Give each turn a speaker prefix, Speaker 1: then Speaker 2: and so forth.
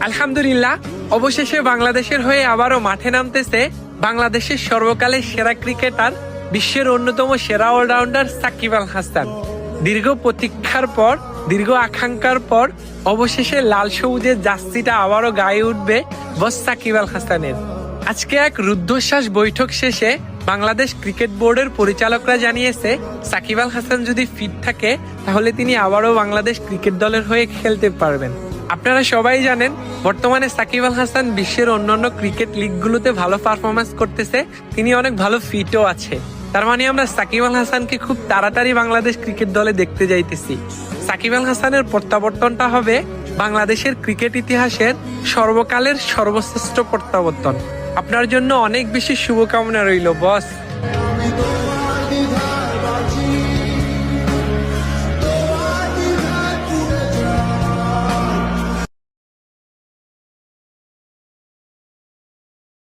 Speaker 1: আলহামদুলিল্লাহ, অবশেষে বাংলাদেশের হয়ে আবারও মাঠে নামতেছে বাংলাদেশের সর্বকালের সেরা ক্রিকেটার, বিশ্বের অন্যতম সেরা অলরাউন্ডার সাকিব আল হাসান। দীর্ঘ প্রতীক্ষার পর, দীর্ঘ আকাঙ্ক্ষার পর অবশেষে লাল সবুজের জার্সিটা আবারও গায়ে উঠবে বস সাকিব আল হাসানের। আজকে এক রুদ্ধশ্বাস বৈঠক শেষে বাংলাদেশ ক্রিকেট বোর্ডের পরিচালকরা জানিয়েছে, সাকিব আল হাসান যদি ফিট থাকে তাহলে তিনি আবারও বাংলাদেশ ক্রিকেট দলের হয়ে খেলতে পারবেন। আপনারা সবাই জানেন, বর্তমানে সাকিব আল হাসান বিশ্বের অন্যান্য ক্রিকেট লিগগুলোতে ভালো পারফরমেন্স করতেছে, তিনি অনেক ভালো ফিটও আছে। তার মানে আমরা সাকিব আল হাসানকে খুব তাড়াতাড়ি বাংলাদেশ ক্রিকেট দলে দেখতে যাইতেছি। সাকিব আল হাসানের প্রত্যাবর্তনটা হবে বাংলাদেশের ক্রিকেট ইতিহাসের সর্বকালের সর্বশ্রেষ্ঠ প্রত্যাবর্তন। আপনার জন্য অনেক বেশি শুভকামনা রইল বস।